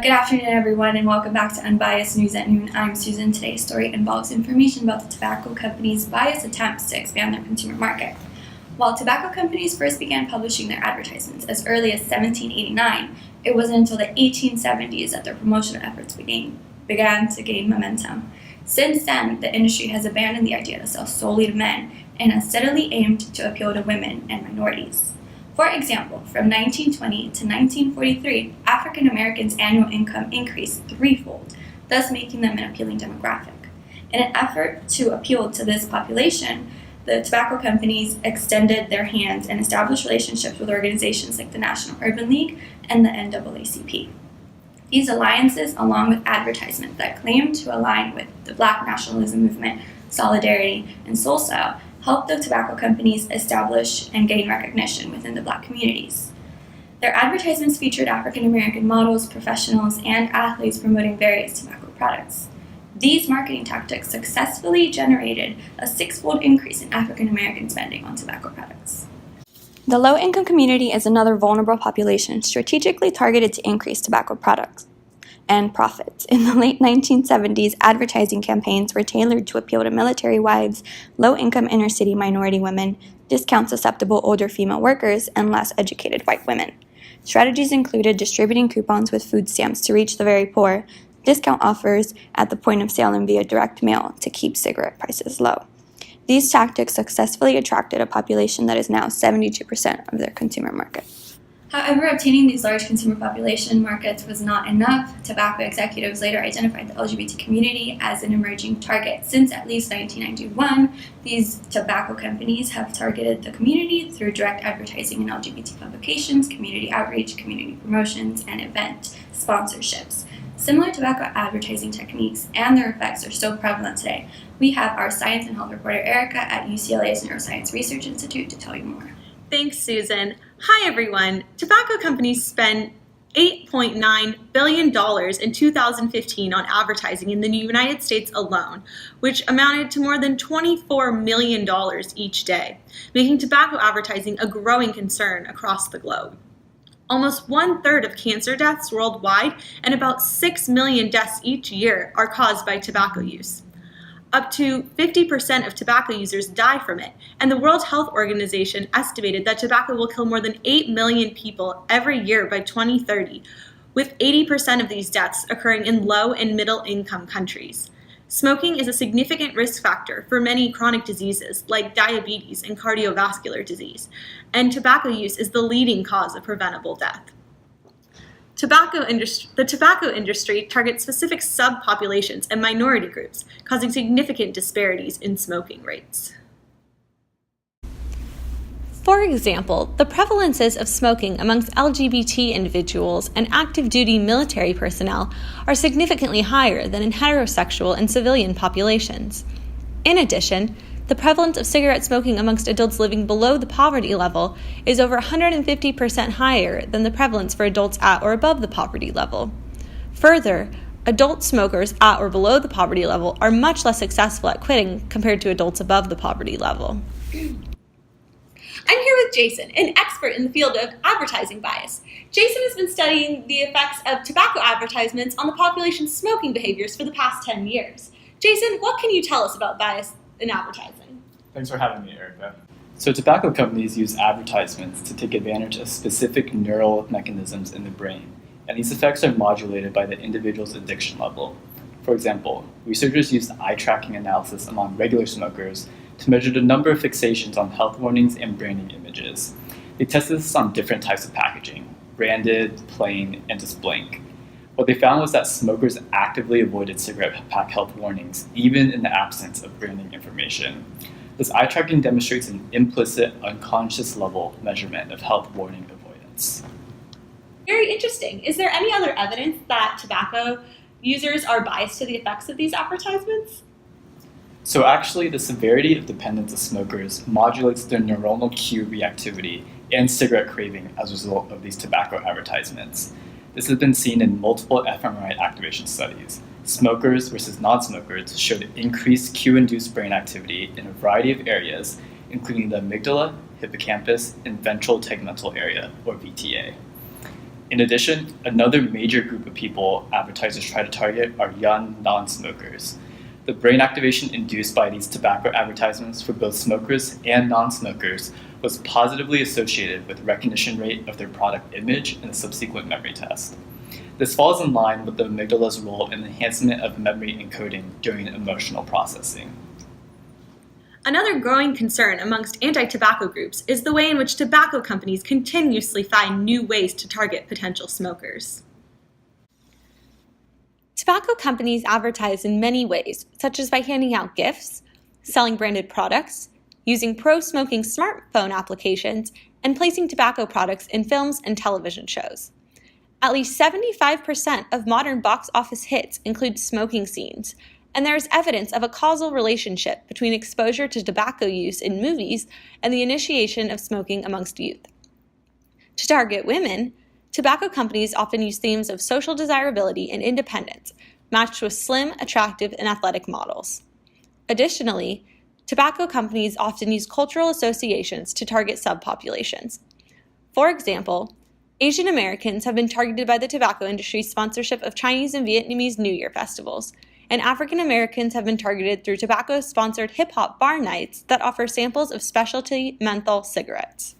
Good afternoon, everyone, and welcome back to Unbiased News at Noon. I'm Susan. Today's story involves information about the tobacco companies' biased attempts to expand their consumer market. While tobacco companies first began publishing their advertisements as early as 1789, it wasn't until the 1870s that their promotional efforts began to gain momentum. Since then, the industry has abandoned the idea to sell solely to men and has steadily aimed to appeal to women and minorities. For example, from 1920 to 1943, African Americans' annual income increased threefold, thus making them an appealing demographic. In an effort to appeal to this population, the tobacco companies extended their hands and established relationships with organizations like the National Urban League and the NAACP. These alliances, along with advertisements that claimed to align with the Black nationalism movement, solidarity, and soul style, helped the tobacco companies establish and gain recognition within the Black communities. Their advertisements featured African American models, professionals, and athletes promoting various tobacco products. These marketing tactics successfully generated a six-fold increase in African American spending on tobacco products. The low-income community is another vulnerable population strategically targeted to increase tobacco products and profits. In the late 1970s, advertising campaigns were tailored to appeal to military wives, low-income inner-city minority women, discount-susceptible older female workers, and less educated white women. Strategies included distributing coupons with food stamps to reach the very poor, discount offers at the point of sale and via direct mail to keep cigarette prices low. These tactics successfully attracted a population that is now 72% of their consumer market. However, obtaining these large consumer population markets was not enough. Tobacco executives later identified the LGBT community as an emerging target. Since at least 1991, these tobacco companies have targeted the community through direct advertising in LGBT publications, community outreach, community promotions, and event sponsorships. Similar tobacco advertising techniques and their effects are still prevalent today. We have our science and health reporter Erica at UCLA's Neuroscience Research Institute to tell you more. Thanks, Susan. Hi, everyone. Tobacco companies spent $8.9 billion in 2015 on advertising in the United States alone, which amounted to more than $24 million each day, making tobacco advertising a growing concern across the globe. Almost 1/3 of cancer deaths worldwide and about 6 million deaths each year are caused by tobacco use. Up to 50% of tobacco users die from it, and the World Health Organization estimated that tobacco will kill more than 8 million people every year by 2030, with 80% of these deaths occurring in low and middle income countries. Smoking is a significant risk factor for many chronic diseases like diabetes and cardiovascular disease, and tobacco use is the leading cause of preventable death. The tobacco industry targets specific subpopulations and minority groups, causing significant disparities in smoking rates. For example, the prevalences of smoking amongst LGBT individuals and active duty military personnel are significantly higher than in heterosexual and civilian populations. In addition, the prevalence of cigarette smoking amongst adults living below the poverty level is over 150% higher than the prevalence for adults at or above the poverty level. Further, adult smokers at or below the poverty level are much less successful at quitting compared to adults above the poverty level. I'm here with Jason, an expert in the field of advertising bias. Jason has been studying the effects of tobacco advertisements on the population's smoking behaviors for the past 10 years. Jason, what can you tell us about bias in advertising? Thanks for having me, Erica. So tobacco companies use advertisements to take advantage of specific neural mechanisms in the brain, and these effects are modulated by the individual's addiction level. For example, researchers used eye tracking analysis among regular smokers to measure the number of fixations on health warnings and branding images. They tested this on different types of packaging: branded, plain, and just blank. What they found was that smokers actively avoided cigarette pack health warnings, even in the absence of branding information. This eye tracking demonstrates an implicit, unconscious level measurement of health warning avoidance. Very interesting. Is there any other evidence that tobacco users are biased to the effects of these advertisements? So actually, the severity of dependence of smokers modulates their neuronal cue reactivity and cigarette craving as a result of these tobacco advertisements. This has been seen in multiple fMRI activation studies. Smokers versus non-smokers showed increased cue-induced brain activity in a variety of areas, including the amygdala, hippocampus, and ventral tegmental area, or VTA. In addition, another major group of people advertisers try to target are young non-smokers. The brain activation induced by these tobacco advertisements for both smokers and non-smokers was positively associated with recognition rate of their product image in a subsequent memory test. This falls in line with the amygdala's role in the enhancement of memory encoding during emotional processing. Another growing concern amongst anti-tobacco groups is the way in which tobacco companies continuously find new ways to target potential smokers. Tobacco companies advertise in many ways, such as by handing out gifts, selling branded products, using pro-smoking smartphone applications, and placing tobacco products in films and television shows. At least 75% of modern box office hits include smoking scenes, and there is evidence of a causal relationship between exposure to tobacco use in movies and the initiation of smoking amongst youth. To target women, tobacco companies often use themes of social desirability and independence, matched with slim, attractive, and athletic models. Additionally, tobacco companies often use cultural associations to target subpopulations. For example, Asian Americans have been targeted by the tobacco industry's sponsorship of Chinese and Vietnamese New Year festivals, and African Americans have been targeted through tobacco-sponsored hip-hop bar nights that offer samples of specialty menthol cigarettes.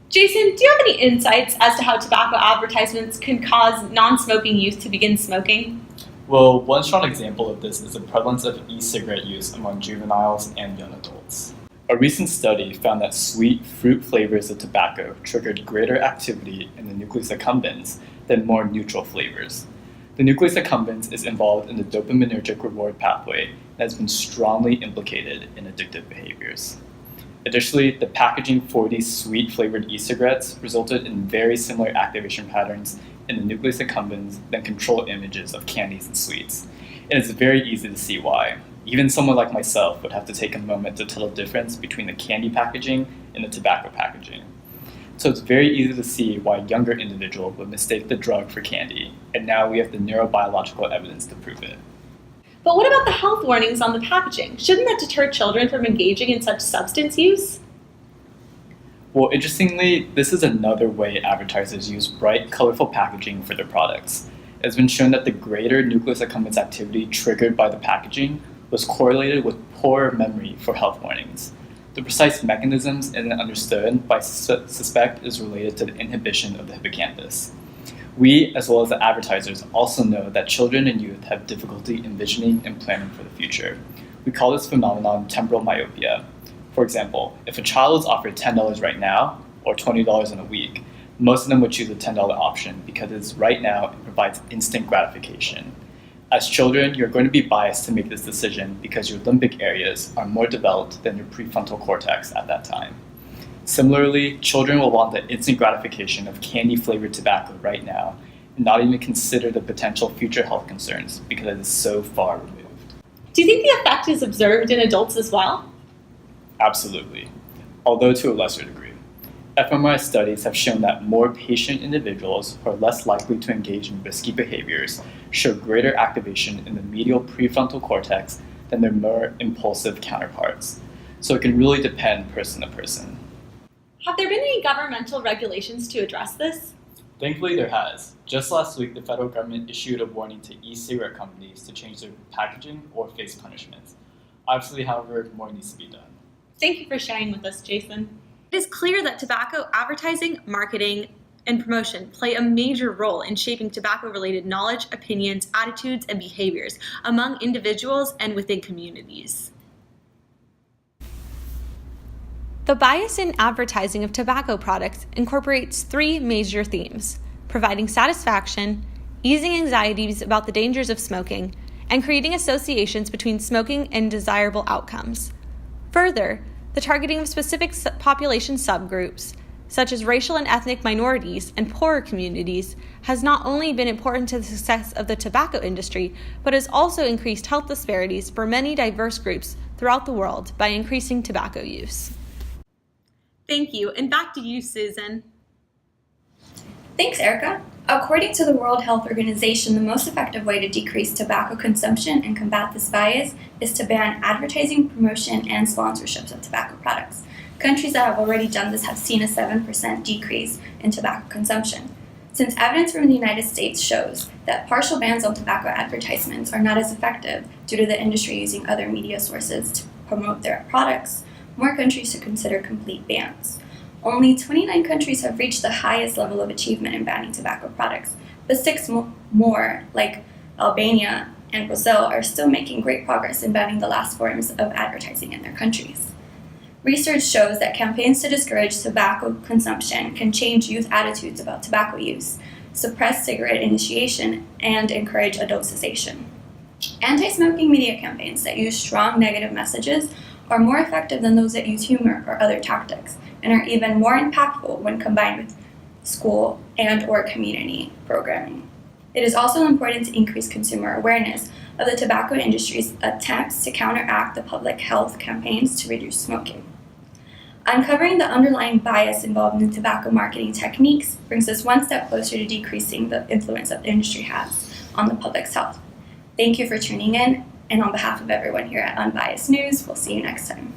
Jason, do you have any insights as to how tobacco advertisements can cause non-smoking youth to begin smoking? Well, one strong example of this is the prevalence of e-cigarette use among juveniles and young adults. A recent study found that sweet fruit flavors of tobacco triggered greater activity in the nucleus accumbens than more neutral flavors. The nucleus accumbens is involved in the dopaminergic reward pathway and has been strongly implicated in addictive behaviors. Additionally, the packaging for these sweet-flavored e-cigarettes resulted in very similar activation patterns in the nucleus accumbens than control images of candies and sweets. And it's very easy to see why. Even someone like myself would have to take a moment to tell the difference between the candy packaging and the tobacco packaging. So it's very easy to see why a younger individual would mistake the drug for candy, and now we have the neurobiological evidence to prove it. But what about the health warnings on the packaging? Shouldn't that deter children from engaging in such substance use? Well, interestingly, this is another way advertisers use bright, colorful packaging for their products. It has been shown that the greater nucleus accumbens activity triggered by the packaging was correlated with poorer memory for health warnings. The precise mechanisms isn't understood, but I suspect is related to the inhibition of the hippocampus. We, as well as the advertisers, also know that children and youth have difficulty envisioning and planning for the future. We call this phenomenon temporal myopia. For example, if a child is offered $10 right now, or $20 in a week, most of them would choose the $10 option because it's right now and provides instant gratification. As children, you're going to be biased to make this decision because your limbic areas are more developed than your prefrontal cortex at that time. Similarly, children will want the instant gratification of candy-flavored tobacco right now and not even consider the potential future health concerns because it is so far removed. Do you think the effect is observed in adults as well? Absolutely, although to a lesser degree. fMRI studies have shown that more patient individuals who are less likely to engage in risky behaviors show greater activation in the medial prefrontal cortex than their more impulsive counterparts. So it can really depend person to person. Have there been any governmental regulations to address this? Thankfully, there has. Just last week, the federal government issued a warning to e-cigarette companies to change their packaging or face punishments. Obviously, however, more needs to be done. Thank you for sharing with us, Jason. It is clear that tobacco advertising, marketing, and promotion play a major role in shaping tobacco-related knowledge, opinions, attitudes, and behaviors among individuals and within communities. The bias in advertising of tobacco products incorporates three major themes: providing satisfaction, easing anxieties about the dangers of smoking, and creating associations between smoking and desirable outcomes. Further, the targeting of specific population subgroups, such as racial and ethnic minorities and poorer communities, has not only been important to the success of the tobacco industry, but has also increased health disparities for many diverse groups throughout the world by increasing tobacco use. Thank you, and back to you, Susan. Thanks, Erica. According to the World Health Organization, the most effective way to decrease tobacco consumption and combat this bias is to ban advertising, promotion, and sponsorships of tobacco products. Countries that have already done this have seen a 7% decrease in tobacco consumption. Since evidence from the United States shows that partial bans on tobacco advertisements are not as effective due to the industry using other media sources to promote their products, more countries should consider complete bans. Only 29 countries have reached the highest level of achievement in banning tobacco products, but 6 more, like Albania and Brazil, are still making great progress in banning the last forms of advertising in their countries. Research shows that campaigns to discourage tobacco consumption can change youth attitudes about tobacco use, suppress cigarette initiation, and encourage adult cessation. Anti-smoking media campaigns that use strong negative messages are more effective than those that use humor or other tactics, and are even more impactful when combined with school and/or community programming. It is also important to increase consumer awareness of the tobacco industry's attempts to counteract the public health campaigns to reduce smoking. Uncovering the underlying bias involved in tobacco marketing techniques brings us one step closer to decreasing the influence that the industry has on the public's health. Thank you for tuning in, and on behalf of everyone here at Unbiased News, we'll see you next time.